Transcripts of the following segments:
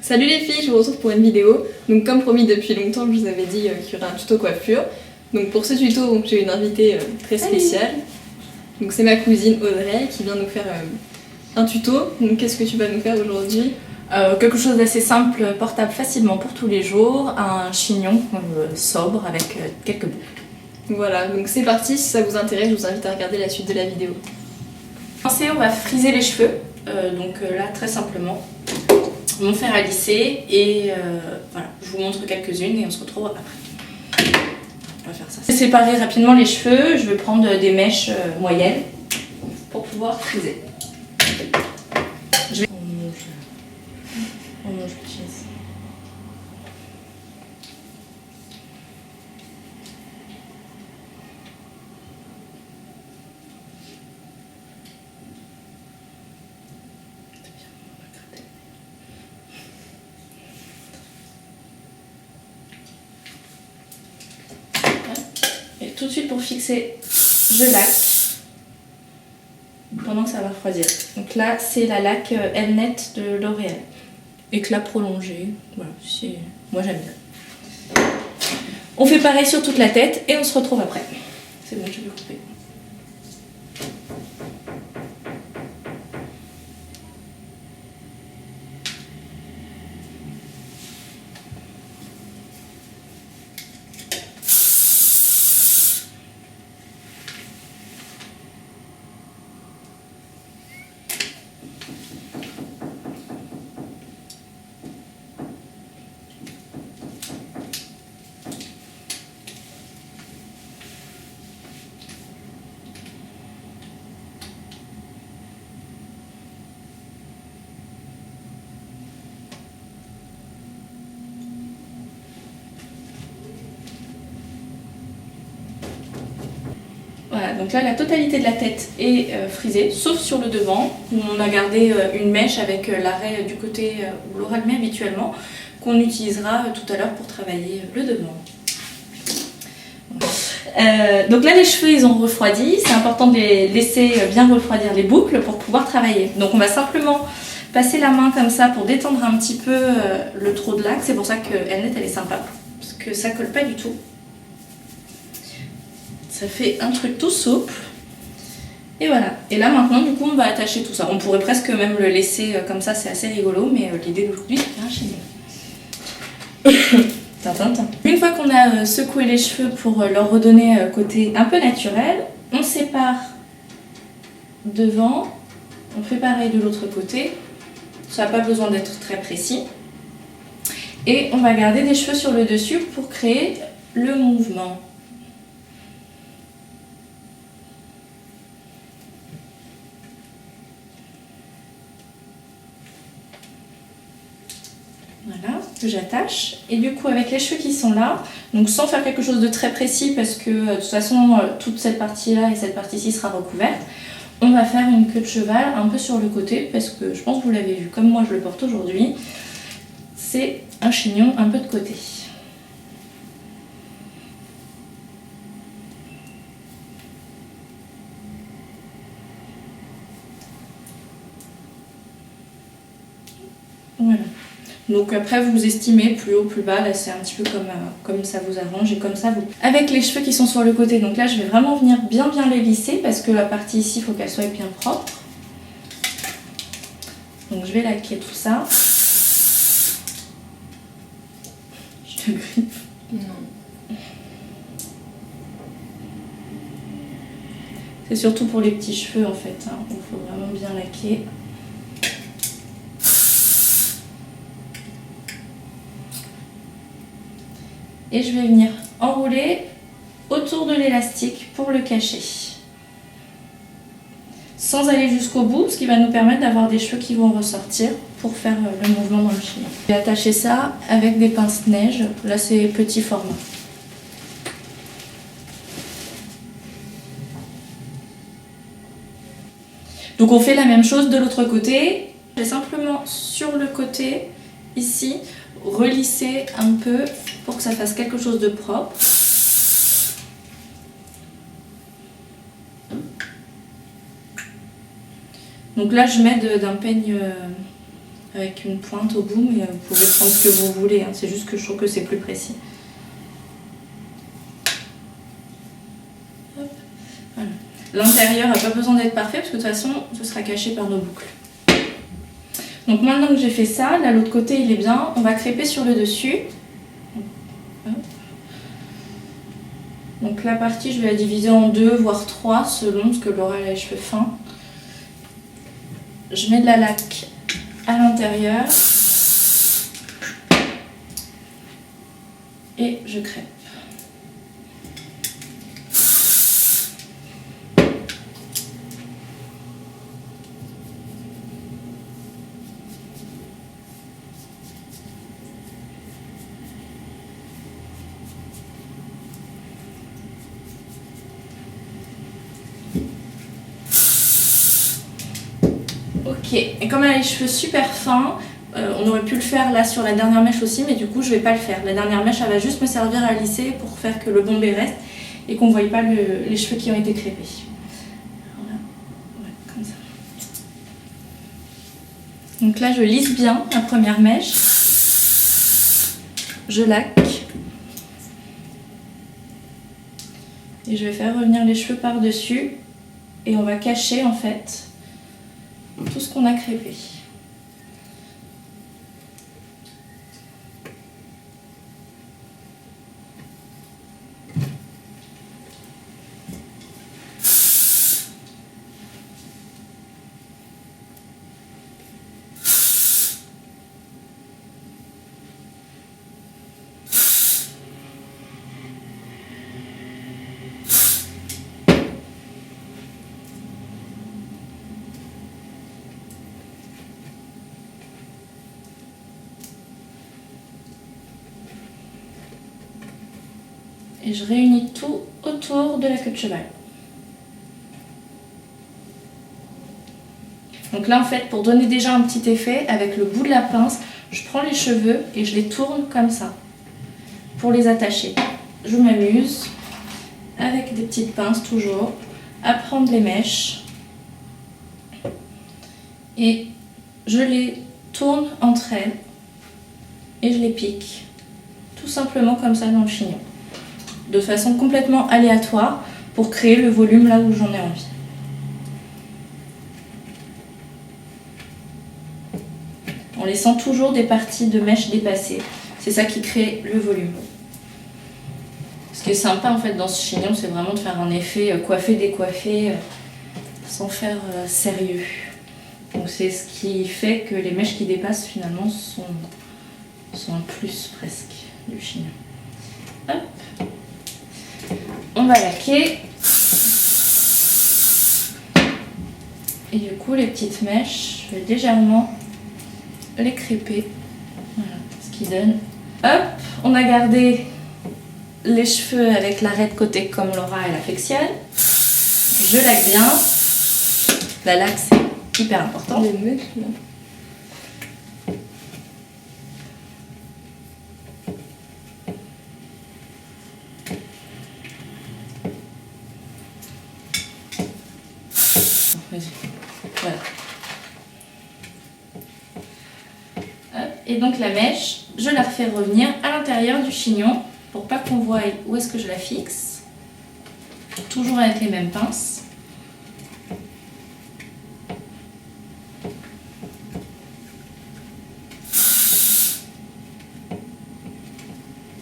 Salut les filles, je vous retrouve pour une vidéo. Donc comme promis depuis longtemps, je vous avais dit qu'il y aurait un tuto coiffure. Donc pour ce tuto, j'ai une invitée très spéciale. Donc c'est ma cousine Audrey qui vient nous faire un tuto. Donc qu'est-ce que tu vas nous faire aujourd'hui? Quelque chose d'assez simple, portable facilement pour tous les jours, un chignon sobre avec quelques boucles. Voilà, donc c'est parti, si ça vous intéresse, je vous invite à regarder la suite de la vidéo. Pour commencer, on va friser les cheveux, là très simplement, mon fer à lisser et voilà, je vous montre quelques-unes et on se retrouve après. On va faire ça. Séparer rapidement les cheveux, je vais prendre des mèches moyennes pour pouvoir friser. On mange le cheese. Et tout de suite pour fixer, je laque pendant que ça va refroidir. Donc là, c'est la laque Mnet de L'Oréal. Éclat prolongé, voilà, moi j'aime bien. On fait pareil sur toute la tête et on se retrouve après. C'est bon, je vais couper. Voilà, donc là la totalité de la tête est frisée, sauf sur le devant, où on a gardé une mèche avec l'arrêt du côté où Laura le met habituellement, qu'on utilisera tout à l'heure pour travailler le devant. Donc là les cheveux ils ont refroidi, c'est important de les laisser bien refroidir les boucles pour pouvoir travailler. Donc on va simplement passer la main comme ça pour détendre un petit peu le trou de laque, c'est pour ça que Mnet elle est sympa, parce que ça colle pas du tout. Ça fait un truc tout souple. Et voilà. Et là maintenant du coup on va attacher tout ça. On pourrait presque même le laisser comme ça, c'est assez rigolo, mais l'idée d'aujourd'hui c'est un chignon. Une fois qu'on a secoué les cheveux pour leur redonner un côté un peu naturel, on sépare devant, on fait pareil de l'autre côté, ça n'a pas besoin d'être très précis. Et on va garder des cheveux sur le dessus pour créer le mouvement. Voilà, que j'attache. Et du coup, avec les cheveux qui sont là, donc sans faire quelque chose de très précis parce que de toute façon, toute cette partie-là et cette partie-ci sera recouverte, on va faire une queue de cheval un peu sur le côté parce que je pense que vous l'avez vu comme moi je le porte aujourd'hui. C'est un chignon un peu de côté. Voilà. Donc après vous estimez plus haut, plus bas, là c'est un petit peu comme ça vous arrange et comme ça vous... Avec les cheveux qui sont sur le côté, donc là je vais vraiment venir bien les lisser parce que la partie ici il faut qu'elle soit bien propre. Donc je vais laquer tout ça. Je te griffe. Non. C'est surtout pour les petits cheveux en fait, hein. Il faut vraiment bien laquer. Et je vais venir enrouler autour de l'élastique pour le cacher. Sans aller jusqu'au bout, ce qui va nous permettre d'avoir des cheveux qui vont ressortir pour faire le mouvement dans le chignon. Je vais attacher ça avec des pinces neige, là c'est petit format. Donc on fait la même chose de l'autre côté. Je vais simplement sur le côté, ici, relisser un peu pour que ça fasse quelque chose de propre. Donc là je m'aide d'un peigne avec une pointe au bout, mais vous pouvez prendre ce que vous voulez, hein. C'est juste que je trouve que c'est plus précis. Voilà. L'intérieur n'a pas besoin d'être parfait parce que de toute façon ce sera caché par nos boucles. Donc maintenant que j'ai fait ça, là l'autre côté il est bien, on va crêper sur le dessus. Donc la partie je vais la diviser en 2 voire 3 selon parce que Laura a les cheveux fins. Je mets de la laque à l'intérieur et je crêpe. Ok, et comme elle a les cheveux super fins, on aurait pu le faire là sur la dernière mèche aussi, mais du coup je vais pas le faire. La dernière mèche elle va juste me servir à lisser pour faire que le bombé reste et qu'on ne voie pas les cheveux qui ont été crêpés. Voilà, ouais, comme ça. Donc là je lisse bien la première mèche, je laque et je vais faire revenir les cheveux par-dessus et on va cacher en fait tout ce qu'on a crêpé. Et je réunis tout autour de la queue de cheval. Donc là en fait pour donner déjà un petit effet, avec le bout de la pince, je prends les cheveux et je les tourne comme ça pour les attacher. Je m'amuse avec des petites pinces toujours à prendre les mèches et je les tourne entre elles et je les pique tout simplement comme ça dans le chignon, de façon complètement aléatoire pour créer le volume là où j'en ai envie. En laissant toujours des parties de mèche dépassées, c'est ça qui crée le volume. Ce qui est sympa en fait dans ce chignon, c'est vraiment de faire un effet coiffé-décoiffé sans faire sérieux. Donc c'est ce qui fait que les mèches qui dépassent finalement sont un plus presque du chignon. Hop. On va laquer. Et du coup les petites mèches, je vais légèrement les crêper. Voilà ce qui donne. Hop, on a gardé les cheveux avec l'arête côté comme Laura elle affectionne. Je laque bien. La laque c'est hyper important. Les mèches là. Voilà. Hop. Et donc la mèche, je la refais revenir à l'intérieur du chignon pour pas qu'on voie où est-ce que je la fixe. Toujours avec les mêmes pinces.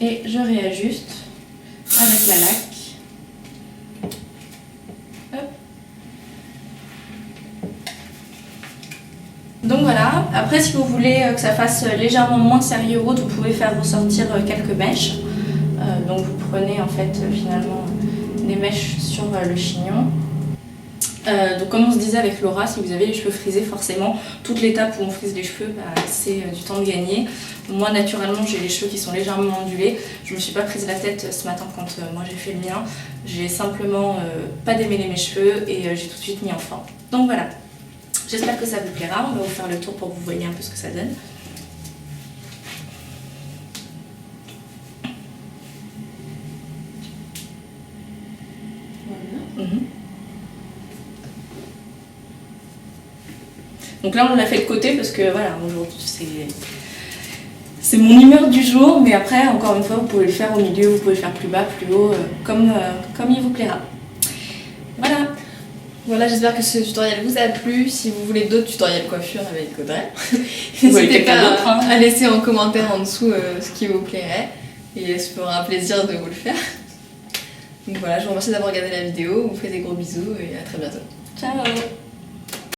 Et je réajuste avec la laque. Donc voilà, après si vous voulez que ça fasse légèrement moins sérieux ou autre, vous pouvez faire ressortir quelques mèches. Donc vous prenez en fait finalement des mèches sur le chignon. Donc comme on se disait avec Laura, si vous avez les cheveux frisés, forcément, toute l'étape où on frise les cheveux, c'est du temps de gagner. Moi naturellement j'ai les cheveux qui sont légèrement ondulés. Je me suis pas prise la tête ce matin quand moi j'ai fait le mien. J'ai simplement pas démêlé mes cheveux et j'ai tout de suite mis en forme. Donc voilà. J'espère que ça vous plaira, on va vous faire le tour pour que vous voyez un peu ce que ça donne. Voilà. Donc là on l'a fait de côté parce que voilà, aujourd'hui c'est mon humeur du jour, mais après encore une fois vous pouvez le faire au milieu, vous pouvez le faire plus bas, plus haut, comme il vous plaira. Voilà. Voilà, j'espère que ce tutoriel vous a plu. Si vous voulez d'autres tutoriels coiffure avec Audrey, Ou avec n'hésitez quelqu'un pas d'autre, hein. à laisser en commentaire en dessous ce qui vous plairait. Et ça fera un plaisir de vous le faire. Donc voilà, je vous remercie d'avoir regardé la vidéo. On vous fait des gros bisous et à très bientôt. Ciao.